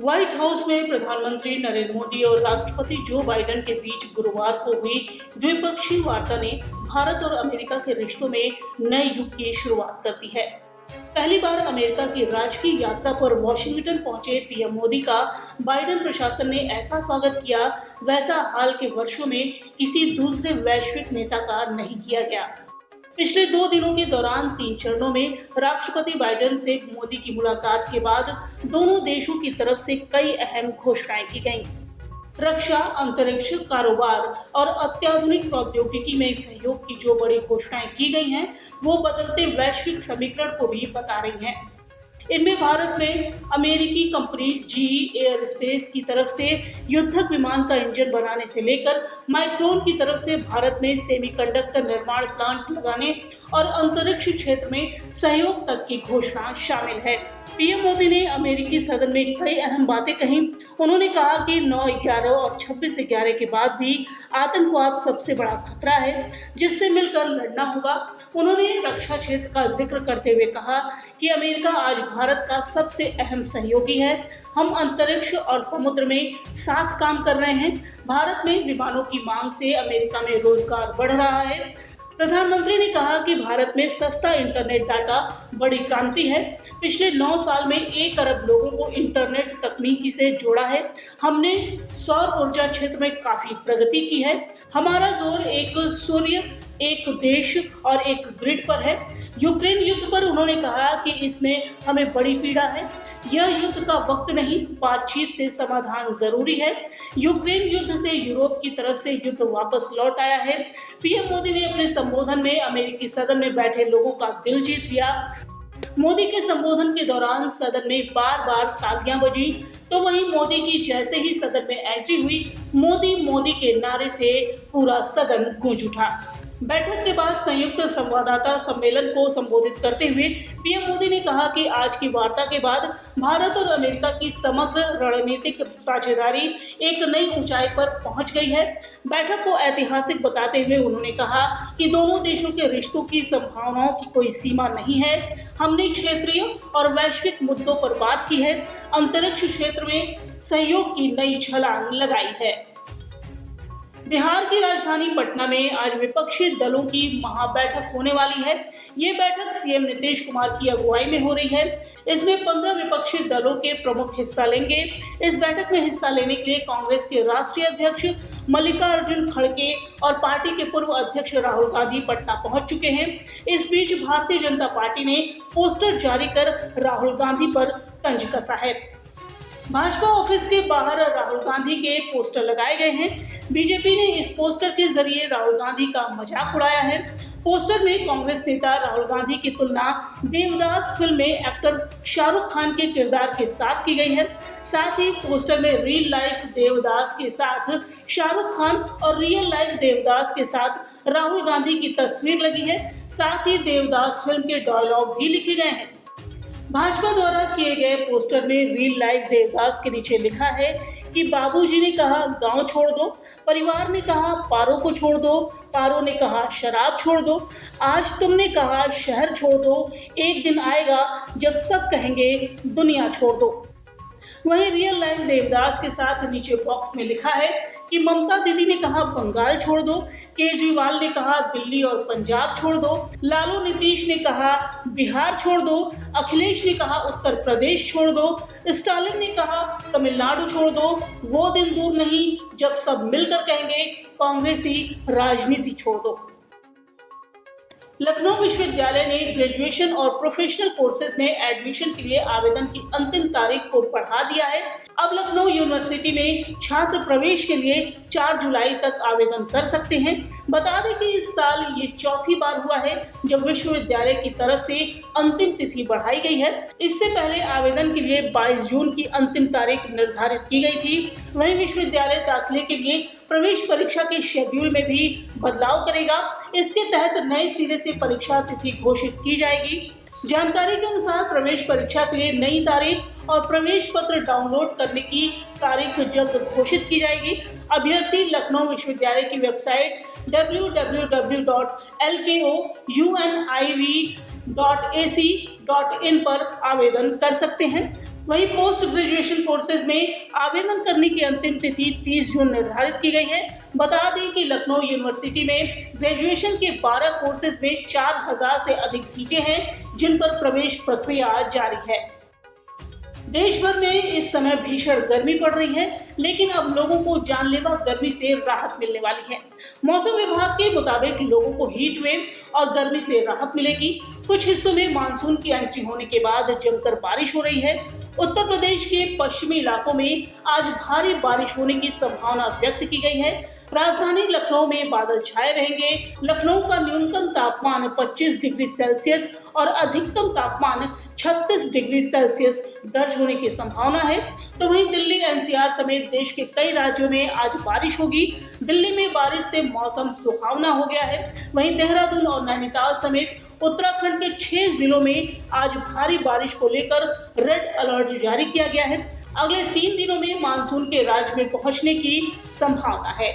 White house में प्रधानमंत्री नरेंद्र मोदी और राष्ट्रपति जो बाइडेन के बीच गुरुवार को हुई द्विपक्षीय वार्ता ने भारत और अमेरिका के रिश्तों में नए युग की शुरुआत कर दी है। पहली बार अमेरिका की राजकीय यात्रा पर वॉशिंगटन पहुंचे पीएम मोदी का बाइडेन प्रशासन ने ऐसा स्वागत किया वैसा हाल के वर्षों में किसी दूसरे वैश्विक नेता का नहीं किया गया। पिछले 2 दिनों के दौरान 3 चरणों में राष्ट्रपति बाइडेन से मोदी की मुलाकात के बाद दोनों देशों की तरफ से कई अहम घोषणाएं की गईं। रक्षा, अंतरिक्ष, कारोबार और अत्याधुनिक प्रौद्योगिकी में सहयोग की जो बड़ी घोषणाएं की गई हैं, वो बदलते वैश्विक समीकरण को भी बता रही हैं। इनमें भारत में अमेरिकी कंपनी GE एयरस्पेस की तरफ से युद्धक विमान का इंजन बनाने से लेकर माइक्रोन की तरफ से भारत में सेमीकंडक्टर निर्माण प्लांट लगाने और अंतरिक्ष क्षेत्र में सहयोग तक की घोषणा शामिल है। पीएम मोदी ने अमेरिकी सदन में कई अहम बातें कही। उन्होंने कहा कि 9/11 और 26/11 के बाद भी आतंकवाद सबसे बड़ा खतरा है जिससे मिलकर लड़ना होगा। उन्होंने रक्षा क्षेत्र का जिक्र करते हुए कहा कि अमेरिका आज भारत का सबसे अहम सहयोगी है। हम अंतरिक्ष और समुद्र में साथ काम कर रहे हैं। भारत में विमानों की मांग से अमेरिका में रोजगार बढ़ रहा है। प्रधानमंत्री ने कहा कि भारत में सस्ता इंटरनेट डाटा बड़ी क्रांति है। पिछले 9 साल में 1 अरब लोगों को इंटरनेट तकनीकी से जोड़ा है। हमने सौर ऊर्जा क्षेत्र में काफी प्रगति की है। हमारा जोर एक सूर्य, एक देश और एक ग्रिड पर है। यूक्रेन युद्ध पर उन्होंने कहा कि इसमें हमें बड़ी पीड़ा है। यह युद्ध का वक्त नहीं, बातचीत से समाधान जरूरी है। यूक्रेन युद्ध से यूरोप की तरफ से युद्ध वापस लौट आया है। पीएम मोदी ने अपने संबोधन में अमेरिकी सदन में बैठे लोगों का दिल जीत लिया। मोदी के संबोधन के दौरान सदन में बार-बार तालियां बजी, तो वहीं मोदी की जैसे ही सदन में एंट्री हुई, मोदी मोदी के नारे से पूरा सदन गूंज उठा। बैठक के बाद संयुक्त संवाददाता सम्मेलन को संबोधित करते हुए पीएम मोदी ने कहा कि आज की वार्ता के बाद भारत और अमेरिका की समग्र रणनीतिक साझेदारी एक नई ऊंचाई पर पहुंच गई है। बैठक को ऐतिहासिक बताते हुए उन्होंने कहा कि दोनों देशों के रिश्तों की संभावनाओं की कोई सीमा नहीं है। हमने क्षेत्रीय और वैश्विक मुद्दों पर बात की है। अंतरिक्ष क्षेत्र में सहयोग की नई छलांग लगाई है। बिहार की राजधानी पटना में आज विपक्षी दलों की महाबैठक होने वाली है। ये बैठक सीएम नीतीश कुमार की अगुवाई में हो रही है। इसमें 15 विपक्षी दलों के प्रमुख हिस्सा लेंगे। इस बैठक में हिस्सा लेने के लिए कांग्रेस के राष्ट्रीय अध्यक्ष मल्लिकार्जुन खड़गे और पार्टी के पूर्व अध्यक्ष राहुल गांधी पटना पहुंच चुके हैं। इस बीच भारतीय जनता पार्टी ने पोस्टर जारी कर राहुल गांधी पर तंज कसा है। भाजपा ऑफिस के बाहर राहुल गांधी के पोस्टर लगाए गए हैं। बीजेपी ने इस पोस्टर के जरिए राहुल गांधी का मजाक उड़ाया है। पोस्टर में कांग्रेस नेता राहुल गांधी की तुलना देवदास फिल्म में एक्टर शाहरुख खान के किरदार के साथ की गई है। साथ ही पोस्टर में रियल लाइफ देवदास के साथ शाहरुख खान और रियल लाइफ देवदास के साथ राहुल गांधी की तस्वीर लगी है। साथ ही देवदास फिल्म के डायलॉग भी लिखे गए हैं। भाजपा द्वारा किए गए पोस्टर में रियल लाइफ देवदास के नीचे लिखा है कि बाबूजी ने कहा गांव छोड़ दो, परिवार ने कहा पारो को छोड़ दो, पारो ने कहा शराब छोड़ दो, आज तुमने कहा शहर छोड़ दो, एक दिन आएगा जब सब कहेंगे दुनिया छोड़ दो। वहीं रियल लाइफ देवदास के साथ नीचे बॉक्स में लिखा है कि ममता दीदी ने कहा बंगाल छोड़ दो, केजरीवाल ने कहा दिल्ली और पंजाब छोड़ दो, लालू नीतीश ने कहा बिहार छोड़ दो, अखिलेश ने कहा उत्तर प्रदेश छोड़ दो, स्टालिन ने कहा तमिलनाडु छोड़ दो। वो दिन दूर नहीं जब सब मिलकर कहेंगे कांग्रेसी राजनीति छोड़ दो। लखनऊ विश्वविद्यालय ने ग्रेजुएशन और प्रोफेशनल कोर्सेज में एडमिशन के लिए आवेदन की अंतिम तारीख को बढ़ा दिया है। अब लखनऊ यूनिवर्सिटी में छात्र प्रवेश के लिए 4 जुलाई तक आवेदन कर सकते हैं। बता दें कि इस साल ये चौथी बार हुआ है जब विश्वविद्यालय की तरफ से अंतिम तिथि बढ़ाई गई है। इससे पहले आवेदन के लिए 22 जून की अंतिम तारीख निर्धारित की गई थी। वहीं विश्वविद्यालय दाखिले के लिए प्रवेश परीक्षा के शेड्यूल में भी बदलाव करेगा। इसके तहत नए सिरे से परीक्षा तिथि घोषित की जाएगी। जानकारी के अनुसार प्रवेश परीक्षा के लिए नई तारीख और प्रवेश पत्र डाउनलोड करने की तारीख जल्द घोषित की जाएगी। अभ्यर्थी लखनऊ विश्वविद्यालय की वेबसाइट www.lkouniv.ac इन पर आवेदन कर सकते हैं। वहीं पोस्ट ग्रेजुएशन कोर्सेज में आवेदन करने की अंतिम तिथि 30 जून निर्धारित की गई है। बता दें कि लखनऊ यूनिवर्सिटी में ग्रेजुएशन के 12 कोर्सेज में 4000 से अधिक सीटें हैं, जिन पर प्रवेश प्रक्रिया जारी है। देश भर में इस समय भीषण गर्मी पड़ रही है, लेकिन अब लोगों को जानलेवा गर्मी से राहत मिलने वाली है। मौसम विभाग के मुताबिक लोगों को हीट वेव और गर्मी से राहत मिलेगी। कुछ हिस्सों में मानसून की एंट्री होने के बाद जमकर बारिश हो रही है। उत्तर प्रदेश के पश्चिमी इलाकों में आज भारी बारिश होने की संभावना व्यक्त की गई है। राजधानी लखनऊ में बादल छाए रहेंगे। लखनऊ का न्यूनतम तापमान 25 डिग्री सेल्सियस और अधिकतम तापमान 36 डिग्री सेल्सियस दर्ज होने की संभावना है। तो वहीं दिल्ली एनसीआर समेत देश के कई राज्यों में आज बारिश होगी। दिल्ली में बारिश से मौसम सुहावना हो गया है। वहीं देहरादून और नैनीताल समेत उत्तराखंड के 6 जिलों में आज भारी बारिश को लेकर रेड अलर्ट जारी किया गया है। अगले 3 दिनों में मानसून के राज्य में पहुंचने की संभावना है।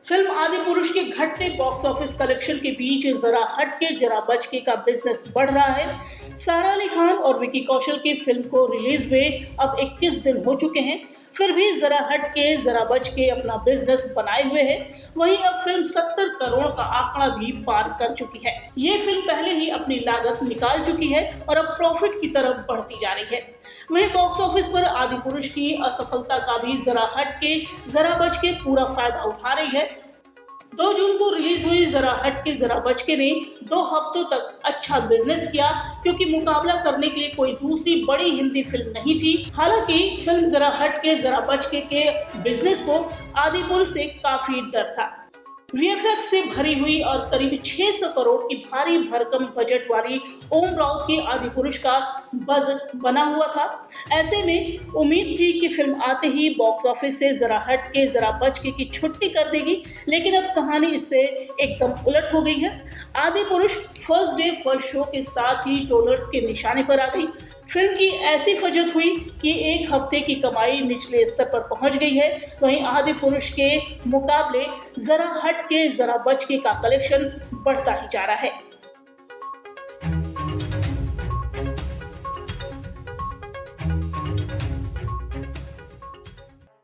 फिल्म आदिपुरुष के घटते बॉक्स ऑफिस कलेक्शन के बीच जरा हटके जरा बचके का बिजनेस बढ़ रहा है। सारा अली खान और विकी कौशल की फिल्म को रिलीज हुए अब 21 दिन हो चुके हैं, फिर भी जरा हटके जरा बचके अपना बिजनेस बनाए हुए है। वहीं अब फिल्म 70 करोड़ का आंकड़ा भी पार कर चुकी है। ये फिल्म पहले ही अपनी लागत निकाल चुकी है और अब प्रॉफिट की तरफ बढ़ती जा रही है। वहीं बॉक्स ऑफिस पर आदिपुरुष की असफलता का भी जरा हटके जरा बचके पूरा फायदा उठा रही है। 2 जून को रिलीज हुई जरा हटके जरा बचके ने 2 हफ्तों तक अच्छा बिजनेस किया, क्योंकि मुकाबला करने के लिए कोई दूसरी बड़ी हिंदी फिल्म नहीं थी। हालांकि फिल्म जरा हटके जरा बचके के बिजनेस को आदिपुरुष से काफी डर था। वीएफएक्स से भरी हुई और करीब 600 करोड़ की भारी भरकम बजट वाली ओम राउत की आदिपुरुष का बज़ बना हुआ था। ऐसे में उम्मीद थी कि फिल्म आते ही बॉक्स ऑफिस से जरा हटके जरा बचके की छुट्टी कर देगी, लेकिन अब कहानी इससे एकदम उलट हो गई है। Adipurush first day first show के साथ ही डॉलर्स के निशाने पर आ गई। फिल्म की ऐसी फजत हुई कि 1 हफ्ते की कमाई निचले स्तर पर पहुंच गई है। वहीं आदिपुरुष के मुकाबले जरा हटके जरा बचके का कलेक्शन बढ़ता ही जा रहा है।